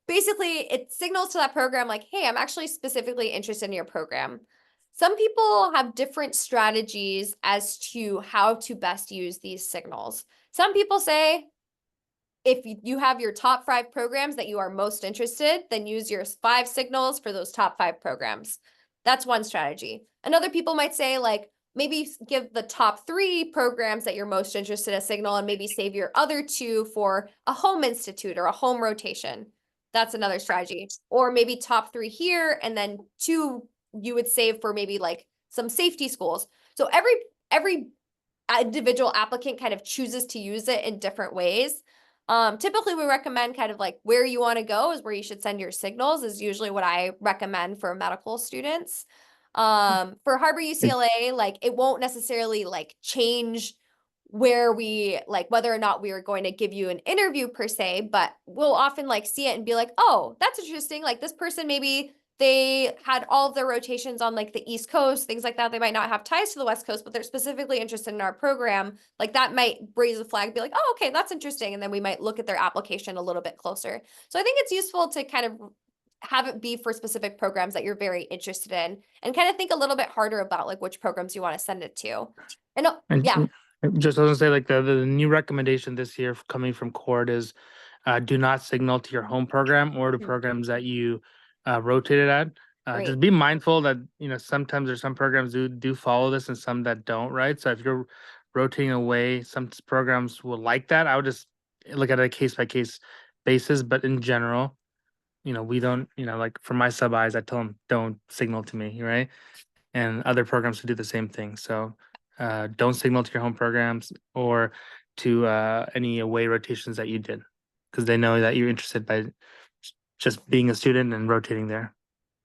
Basically it signals to that program like, hey, I'm actually specifically interested in your program. Some people have different strategies as to how to best use these signals. Some people say, if you have your top 5 programs that you are most interested, then use your 5 signals for those top 5 programs. That's one strategy. And other people might say like, maybe give the top 3 programs that you're most interested in a signal and maybe save your other 2 for a home institute or a home rotation. That's another strategy. Or maybe top 3 here and then 2 you would save for maybe like some safety schools. So every individual applicant kind of chooses to use it in different ways. Typically we recommend kind of like where you want to go is where you should send your signals is usually what I recommend for medical students. For Harbor UCLA, like it won't necessarily like change where we like whether or not we are going to give you an interview per se, but we'll often like see it and be like, oh, that's interesting. Like this person maybe they had all of their rotations on like the East Coast, things like that. They might not have ties to the West Coast, but they're specifically interested in our program. Like that might raise a flag, be like, oh, okay, that's interesting. And then we might look at their application a little bit closer. So I think it's useful to kind of have it be for specific programs that you're very interested in and kind of think a little bit harder about like which programs you want to send it to. And yeah. Just I was gonna say like the new recommendation this year coming from Cord is do not signal to your home program or to programs that you rotated at. Just be mindful that sometimes there's some programs do follow this and some that don't, right? So if you're rotating away, some programs will like that. I would just look at a case by case basis, but in general, we don't, like for my sub eyes, I tell them don't signal to me, right? And other programs to do the same thing. So don't signal to your home programs or to any away rotations that you did, because they know that you're interested by just being a student and rotating there.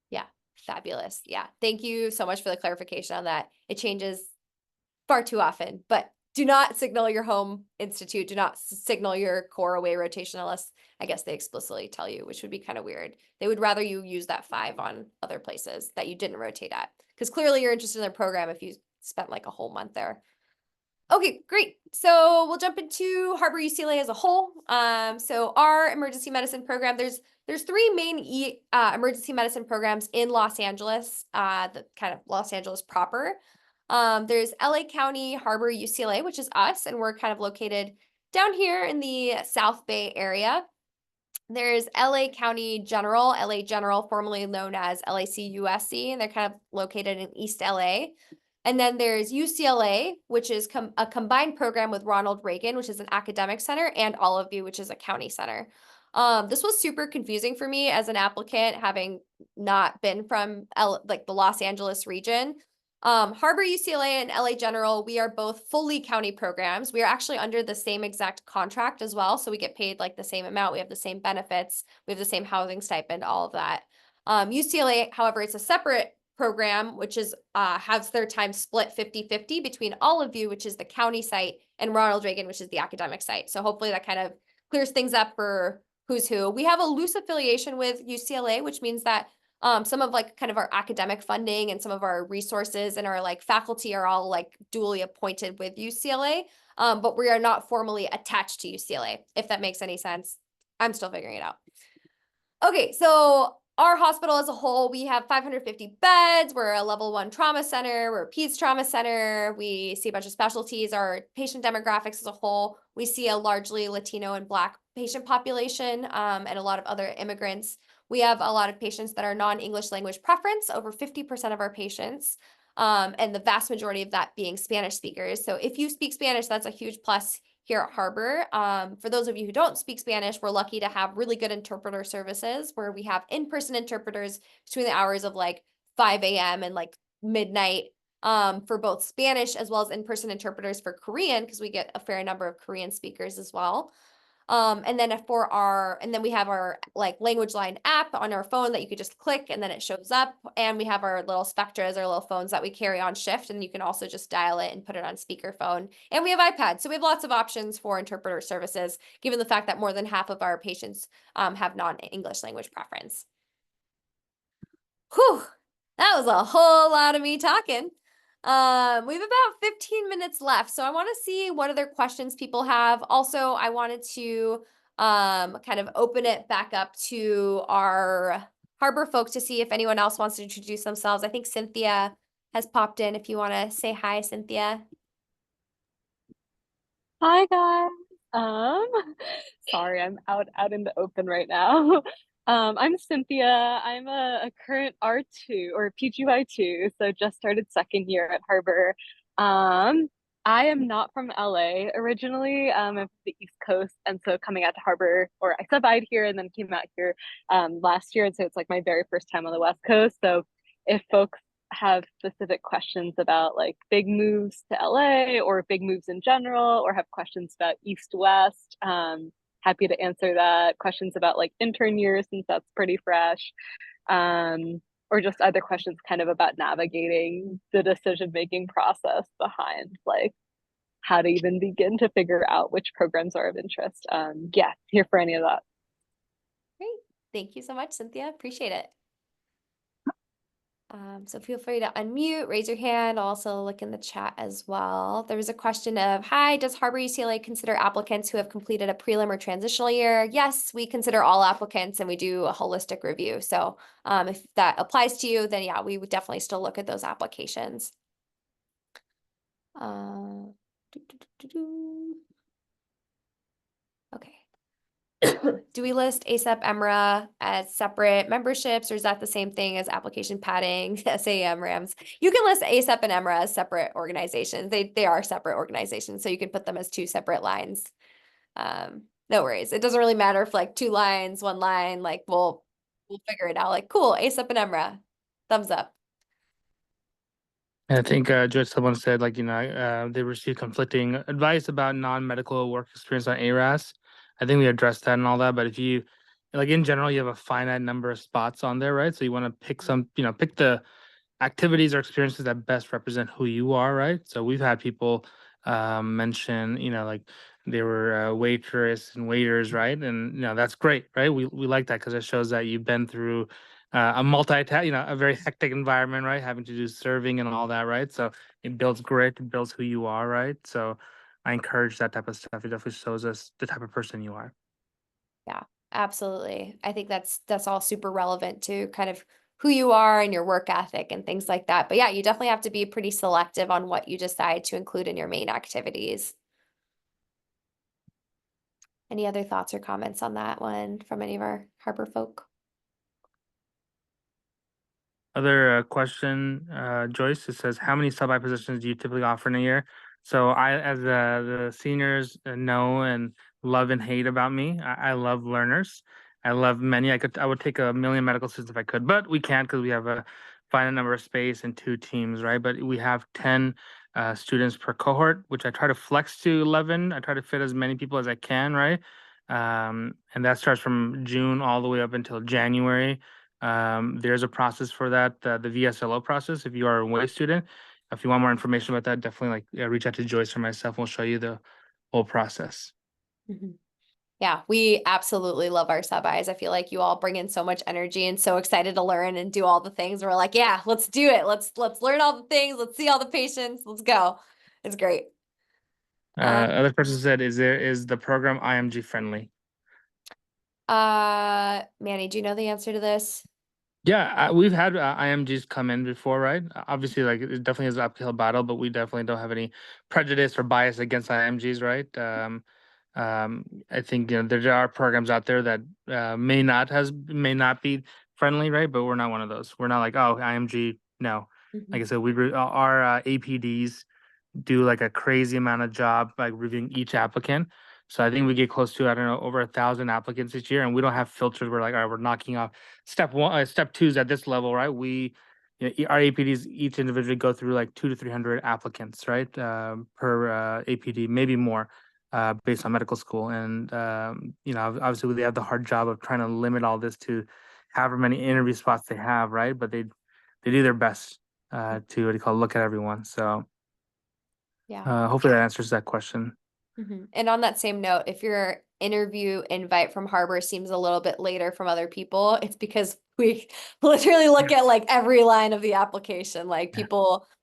Yeah, fabulous. Yeah, thank you so much for the clarification on that. It changes far too often, but do not signal your home institute, do not signal your core away rotation unless I guess they explicitly tell you, which would be kind of weird. They would rather you use that 5 on other places that you didn't rotate at, because clearly you're interested in their program if you spent like a whole month there. Okay, great. So we'll jump into Harbor UCLA as a whole. So our emergency medicine program, there's 3 main emergency medicine programs in Los Angeles, the kind of Los Angeles proper. There's LA County Harbor UCLA, which is us, and we're kind of located down here in the South Bay area. There's LA County General, LA General, formerly known as LAC USC, and they're kind of located in East LA. And then there's UCLA, which is a combined program with Ronald Reagan, which is an academic center, and Olive View, which is a county center. This was super confusing for me as an applicant, having not been from like the Los Angeles region. Harbor UCLA and LA General, we are both fully county programs. We are actually under the same exact contract as well. So we get paid like the same amount. We have the same benefits. We have the same housing stipend, all of that. UCLA, however, it's a separate program, which is has their time split 50-50 between Olive View, which is the county site, and Ronald Reagan, which is the academic site. So hopefully that kind of clears things up for who's who. We have a loose affiliation with UCLA, which means that some of like kind of our academic funding and some of our resources and our like faculty are all like duly appointed with UCLA, but we are not formally attached to UCLA, if that makes any sense. I'm still figuring it out. Okay, so our hospital as a whole, we have 550 beds. We're a level 1 trauma center. We're a peds trauma center. We see a bunch of specialties. Our patient demographics as a whole, we see a largely Latino and Black patient population, and a lot of other immigrants. We have a lot of patients that are non-English language preference, over 50% of our patients, and the vast majority of that being Spanish speakers. So if you speak Spanish, that's a huge plus here at Harbor. For those of you who don't speak Spanish, we're lucky to have really good interpreter services where we have in-person interpreters between the hours of like 5 a.m. and like midnight, for both Spanish as well as in-person interpreters for Korean, because we get a fair number of Korean speakers as well. And then we have our like language line app on our phone that you could just click and then it shows up. And we have our little Spectras, our little phones that we carry on shift, and you can also just dial it and put it on speakerphone. And we have iPads. So we have lots of options for interpreter services, given the fact that more than half of our patients have non-English language preference. Whew, that was a whole lot of me talking. We have about 15 minutes left, so I want to see what other questions people have. Also, I wanted to kind of open it back up to our Harbor folks to see if anyone else wants to introduce themselves. I think Cynthia has popped in. If you want to say hi, Cynthia. Hi guys. Sorry, I'm out in the open right now. I'm Cynthia. I'm a current R2 or PGY2, so just started 2nd year at Harbor. I am not from LA originally. I'm from the East Coast, and so coming out to Harbor, or I subbed here and then came out here last year, and so it's like my very first time on the West Coast. So if folks have specific questions about like big moves to LA or big moves in general, or have questions about East West, happy to answer that. Questions about like intern years, since that's pretty fresh, or just other questions kind of about navigating the decision-making process behind like how to even begin to figure out which programs are of interest. Yeah, here for any of that. Great. Thank you so much, Cynthia. Appreciate it. So feel free to unmute, raise your hand. I'll also look in the chat as well. There was a question of, hi, does Harbor UCLA consider applicants who have completed a prelim or transitional year? Yes, we consider all applicants and we do a holistic review. So if that applies to you, then yeah, we would definitely still look at those applications. Okay. Do we list ASAP EMRA as separate memberships, or is that the same thing as application padding, SAM, RAMs? You can list ASAP and EMRA as separate organizations. They are separate organizations, so you can put them as 2 separate lines. No worries. It doesn't really matter if like 2 lines, 1 line, like we'll figure it out. Like, cool, ASAP and EMRA. Thumbs up. I think Judge someone said like, they received conflicting advice about non-medical work experience on ARAS. I think we addressed that and all that, but if you like in general, you have a finite number of spots on there, right? So you want to pick pick the activities or experiences that best represent who you are, right? So we've had people mention, like they were waitress and waiters, right? And that's great, right? We like that because it shows that you've been through a a very hectic environment, right? Having to do serving and all that, right? So it builds grit, it builds who you are, right? So I encourage that type of stuff. It definitely shows us the type of person you are. Yeah, absolutely. I think that's all super relevant to kind of who you are and your work ethic and things like that. But yeah, you definitely have to be pretty selective on what you decide to include in your main activities. Any other thoughts or comments on that one from any of our Harbor folk? Other question, Joyce, it says, how many sub-I positions do you typically offer in a year? So as the seniors know and love and hate about me, I love learners. I love many. I would take 1,000,000 medical students if I could, but we can't because we have a finite number of space and 2 teams, right? But we have 10 students per cohort, which I try to flex to 11. I try to fit as many people as I can, right? And that starts from June all the way up until January. There's a process for that, the VSLO process. If you are a way student, if you want more information about that, definitely reach out to Joyce or myself. We'll show you the whole process. Mhm. Yeah, we absolutely love our sub-Is. I feel like you all bring in so much energy and so excited to learn and do all the things. We're like, yeah, let's do it. Let's learn all the things. Let's see all the patients. Let's go. It's great. Other person said, is the program IMG friendly? Manny, do you know the answer to this? Yeah, we've had IMGs come in before, right? Obviously, like it definitely is an uphill battle, but we definitely don't have any prejudice or bias against IMGs, right? I think there are programs out there that may not be friendly, right? But we're not one of those. We're not like, oh, IMG, no. Like I said, our APDs do like a crazy amount of job like reviewing each applicant. So I think we get close to, I don't know, over 1,000 applicants each year, and we don't have filters. We're like, all right, we're knocking off step one, step two's at this level, right? Our APDs each individually go through like 200 to 300 applicants, right, per APD, maybe more, based on medical school. And obviously they have the hard job of trying to limit all this to however many interview spots they have, right? But they do their best to what do you call look at everyone. So Yeah. hopefully that answers that question. And on that same note, if your interview invite from Harbor seems a little bit later from other people, it's because we literally look at like every line of the application. Like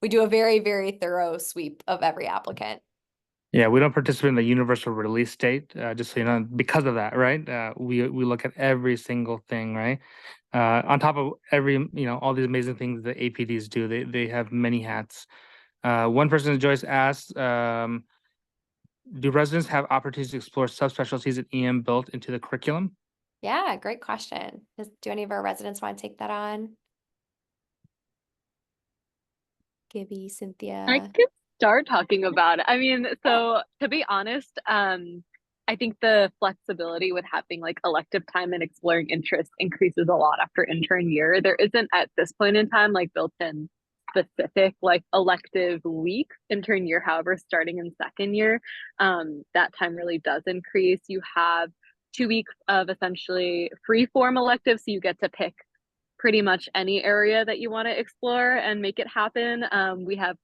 we do a very, very thorough sweep of every applicant. Yeah, we don't participate in the universal release date, just so you know, because of that, right? We look at every single thing, right? On top of all these amazing things the APDs do, they have many hats. One person, Joyce, asked, do residents have opportunities to explore subspecialties in EM built into the curriculum? Yeah, great question. Do any of our residents want to take that on? Gibby, I Cynthia. could start talking about it. I mean, so to be honest, I think the flexibility with having like elective time and exploring interest increases a lot after intern year. There isn't at this point in time like built-in specific like elective weeks intern year. However, starting in second year, that time really does increase. You have 2 weeks of essentially free form electives, so you get to pick pretty much any area that you want to explore and make it happen. We have,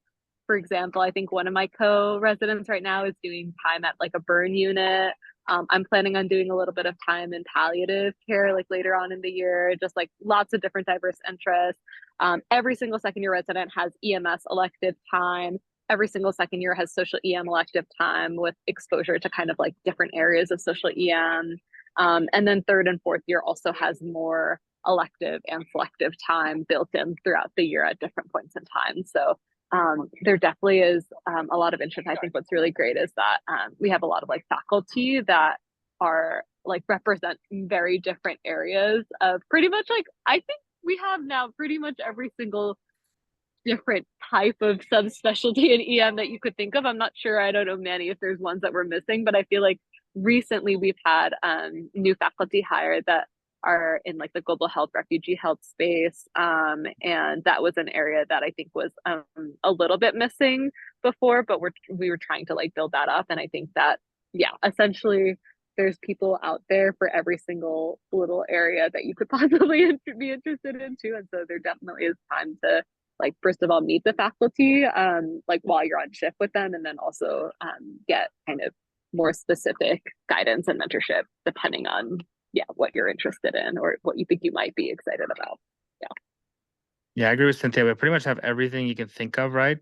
for example, I think one of my co-residents right now is doing time at like a burn unit. I'm planning on doing a little bit of time in palliative care like later on in the year, just like lots of different diverse interests. Every single second year resident has EMS elective time. Every single second year has social EM elective time with exposure to kind of like different areas of social EM. And then third and fourth year also has more elective and selective time built in throughout the year at different points in time. So there definitely is a lot of interest. I think what's really great is that we have a lot of like faculty that are like represent very different areas of pretty much like, I think we have now pretty much every single different type of subspecialty in EM that you could think of. I'm not sure, I don't know, Manny, if there's ones that we're missing, but I feel like recently we've had new faculty hired that are in like the global health, refugee health space. And that was an area that I think was a little bit missing before, but we were trying to like build that up. And I think that, yeah, essentially there's people out there for every single little area that you could possibly be interested in too. And so there definitely is time to like first of all meet the faculty like while you're on shift with them, and then also get kind of more specific guidance and mentorship depending on what you're interested in or what you think you might be excited about. Yeah, I agree with Cynthia. We pretty much have everything you can think of, right?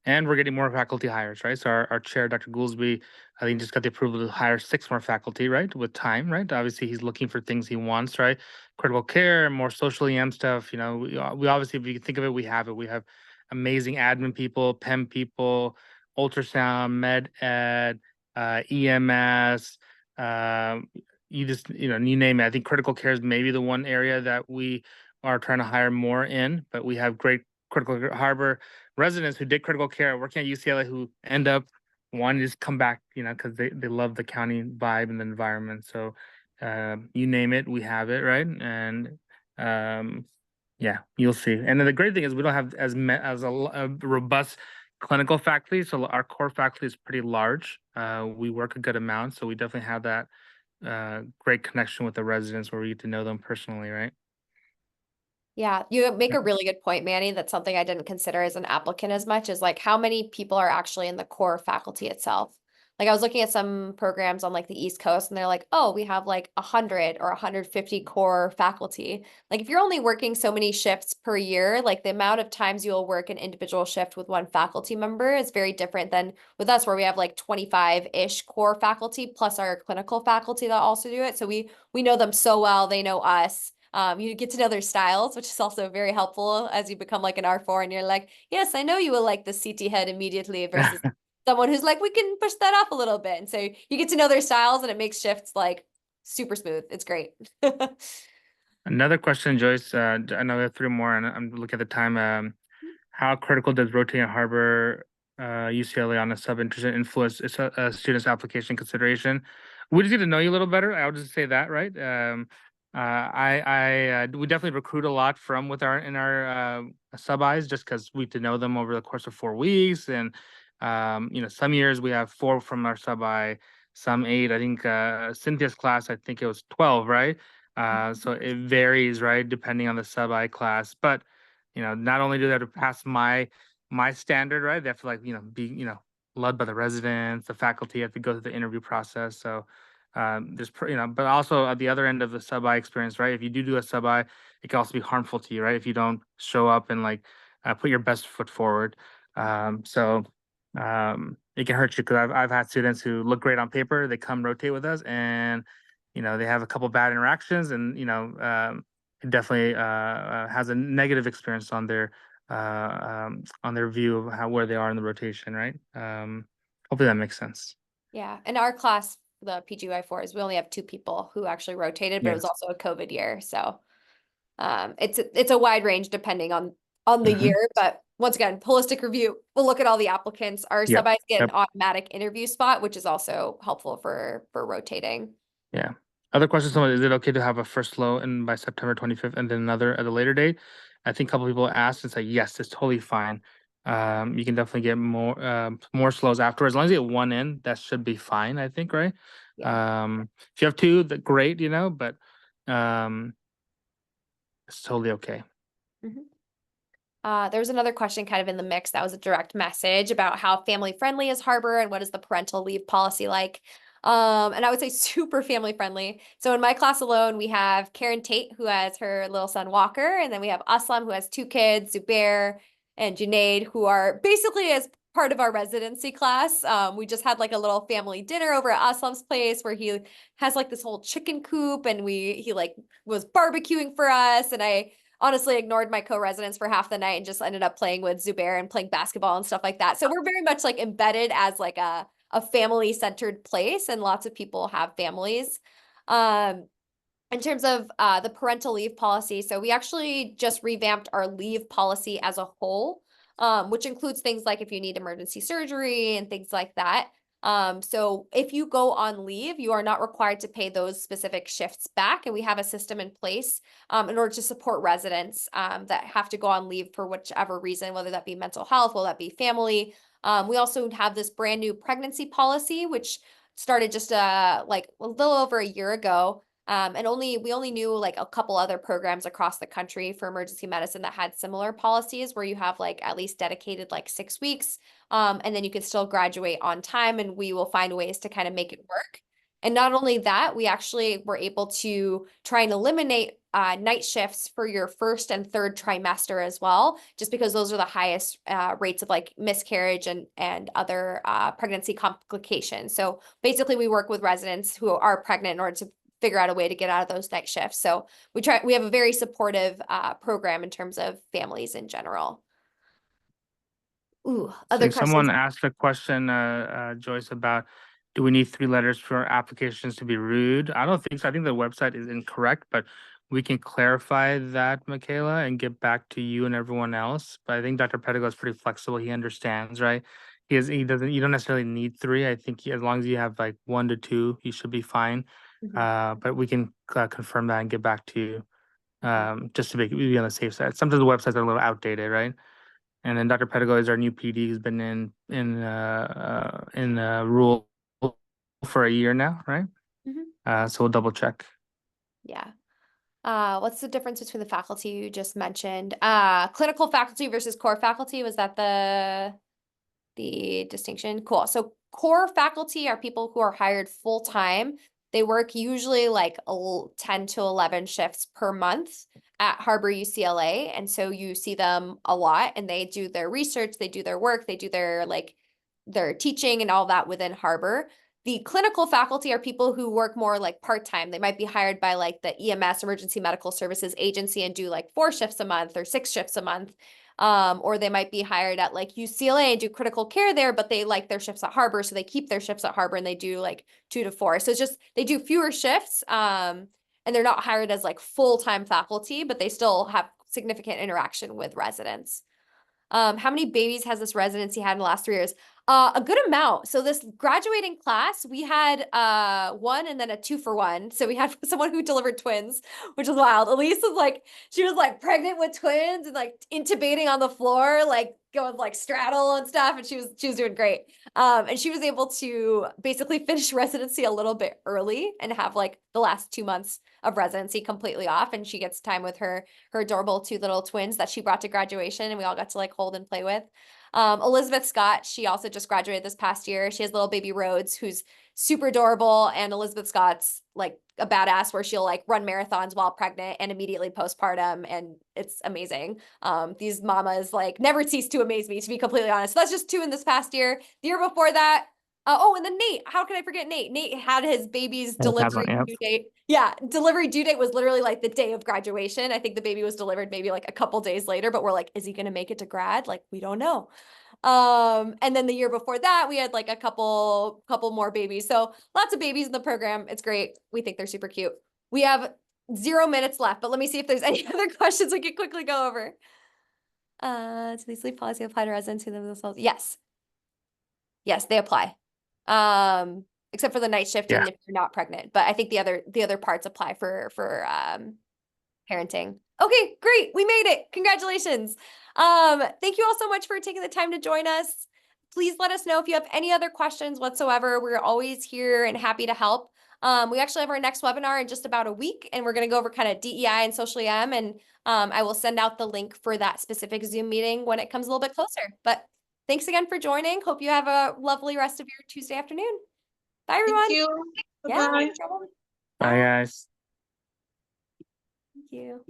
And we're getting more faculty hires, right? So our chair, Dr. Goolsby, I think just got the approval to hire 6 more faculty, right? With time, right? Obviously, he's looking for things he wants, right? Critical care, more social EM stuff. You know, we obviously, if you think of it, we have it. We have amazing admin people, PEM people, ultrasound, med ed, EMS. You just, you name it. I think critical care is maybe the one area that we are trying to hire more in, but we have great critical harbor residents who did critical care working at UCLA who end up wanting to just come back, because they love the county vibe and the environment. So you name it, we have it, right? And yeah, you'll see. And then the great thing is we don't have as a robust clinical faculty. So our core faculty is pretty large. We work a good amount, so we definitely have that great connection with the residents where we get to know them personally, right? Yeah, you make Yeah. a really good point, Manny. That's something I didn't consider as an applicant as much as like how many people are actually in the core faculty itself. Like I was looking at some programs on like the East Coast and they're like, oh, we have like 100 or 150 core faculty. Like if you're only working so many shifts per year, like the amount of times you'll work an individual shift with one faculty member is very different than with us where we have like 25-ish core faculty plus our clinical faculty that also do it. So we know them so well, they know us. You get to know their styles, which is also very helpful as you become like an R4 and you're like, yes, I know you will like the CT head immediately versus someone who's like, we can push that off a little bit. And so you get to know their styles and it makes shifts like super smooth. It's great. Another question, Joyce. I know we have 3 more, and I'm looking at the time. How critical does rotating Harbor UCLA on a sub-internship influence a student's application consideration? We just get to know you a little better. I would just say that, right? We definitely recruit a lot from with our sub-Is just because we get to know them over the course of 4 weeks, and some years we have 4 from our sub-I, some 8. I think Cynthia's class, I think it was 12, right? So it varies, right, depending on the sub-I class, but not only do they have to pass my standard, right? They have to be, loved by the residents, the faculty have to go through the interview process. So but also at the other end of the sub-I experience, right? If you do a sub-I, it can also be harmful to you, right? If you don't show up and put your best foot forward. It can hurt you because I've had students who look great on paper, they come rotate with us and they have a couple bad interactions and it definitely has a negative experience on their view of where they are in the rotation, right? Hopefully that makes sense. Yeah. In our class, the PGY4s, we only have 2 people who actually rotated, but it was Yes. also a COVID year. So it's a wide range depending on the year, but once again, holistic review, we'll look at all the applicants. Our Yep. sub-Is get an Yep. automatic interview spot, which is also helpful for rotating. Yeah. Other questions? Someone, is it okay to have a first slow and by September 25th and then another at a later date? I think a couple people asked and said yes, it's totally fine. You can definitely get more slows afterwards. As long as you get 1 in, that should be fine, I think, right? If you have 2, great, but it's totally okay. There was another question kind of in the mix that was a direct message about how family friendly is Harbor and what is the parental leave policy like. And I would say super family friendly. So in my class alone, we have Karen Tate, who has her little son Walker, and then we have Aslam, who has 2 kids, Zubair and Junaid, who are basically as part of our residency class. We just had like a little family dinner over at Aslam's place where he has like this whole chicken coop and he like was barbecuing for us. And I honestly ignored my co-residents for half the night and just ended up playing with Zubair and playing basketball and stuff like that. So we're very much like embedded as like a family-centered place, and lots of people have families. In terms of the parental leave policy, so we actually just revamped our leave policy as a whole, which includes things like if you need emergency surgery and things like that. So if you go on leave, you are not required to pay those specific shifts back. And we have a system in place in order to support residents that have to go on leave for whichever reason, whether that be mental health, whether that be family. We also have this brand new pregnancy policy, which started just like a little over a year ago. And we only knew like a couple other programs across the country for emergency medicine that had similar policies where you have like at least dedicated like 6 weeks. And then you can still graduate on time, and we will find ways to kind of make it work. And not only that, we actually were able to try and eliminate night shifts for your first and third trimester as well, just because those are the highest rates of like miscarriage and other pregnancy complications. So basically, we work with residents who are pregnant in order to figure out a way to get out of those night shifts. So we have a very supportive program in terms of families in general. Ooh, other questions? Someone asked a question, Joyce, about do we need 3 letters for applications to be rude? I don't think so. I think the website is incorrect, but we can clarify that, Michaela, and get back to you and everyone else. But I think Dr. Pedigo is pretty flexible. He understands, right? You don't necessarily need 3. I think as long as you have like 1 to 2, you should be fine. But we can confirm that and get back to you, just to be on the safe side. Sometimes the websites are a little outdated, right? And then Dr. Pedigo is our new PD who's been in rural for a year now, right? So we'll double check. Yeah. What's the difference between the faculty you just mentioned? Clinical faculty versus core faculty, was that the distinction? Cool. So core faculty are people who are hired full time. They work usually like 10 to 11 shifts per month at Harbor UCLA. And so you see them a lot, and they do their research, they do their work, they do their teaching and all that within Harbor. The clinical faculty are people who work more like part-time. They might be hired by like the EMS, Emergency Medical Services Agency, and do like 4 shifts a month or 6 shifts a month. Or they might be hired at like UCLA and do critical care there, but they like their shifts at Harbor, so they keep their shifts at Harbor and they do like 2 to 4. So it's just they do fewer shifts, and they're not hired as like full-time faculty, but they still have significant interaction with residents. How many babies has this residency had in the last 3 years? A good amount. So this graduating class, we had 1 and then a 2-for-1. So we had someone who delivered twins, which was wild. Elise was like, she was like pregnant with twins and like intubating on the floor, like going like straddle and stuff, and she was doing great. And she was able to basically finish residency a little bit early and have like the last 2 months of residency completely off, and she gets time with her adorable 2 little twins that she brought to graduation, and we all got to like hold and play with. Elizabeth Scott, she also just graduated this past year. She has little baby Rhodes, who's super adorable, and Elizabeth Scott's like a badass where she'll like run marathons while pregnant and immediately postpartum, and it's amazing. These mamas like never cease to amaze me, to be completely honest. So that's just 2 in this past year. The year before that, and then Nate, how can I forget Nate? Nate had his baby's delivery due date. Yeah, delivery due date was literally like the day of graduation. I think the baby was delivered maybe like a couple days later, but we're like, is he gonna make it to grad? Like, we don't know. And then the year before that, we had like a couple more babies. So lots of babies in the program. It's great. We think they're super cute. We have 0 minutes left, but let me see if there's any other questions we can quickly go over. Do these leave policy apply to residents who live themselves? Yes. Yes, they apply. Except for the night shift and if you're not pregnant. But I think the other parts apply for parenting. Okay, great. We made it. Congratulations. Thank you all so much for taking the time to join us. Please let us know if you have any other questions whatsoever. We're always here and happy to help. We actually have our next webinar in just about a week, and we're going to go over kind of DEI and social EM, and I will send out the link for that specific Zoom meeting when it comes a little bit closer. But thanks again for joining. Hope you have a lovely rest of your Tuesday afternoon. Bye, everyone. Thank you. Yeah, Bye-bye. no problem. Bye, guys. Thank you.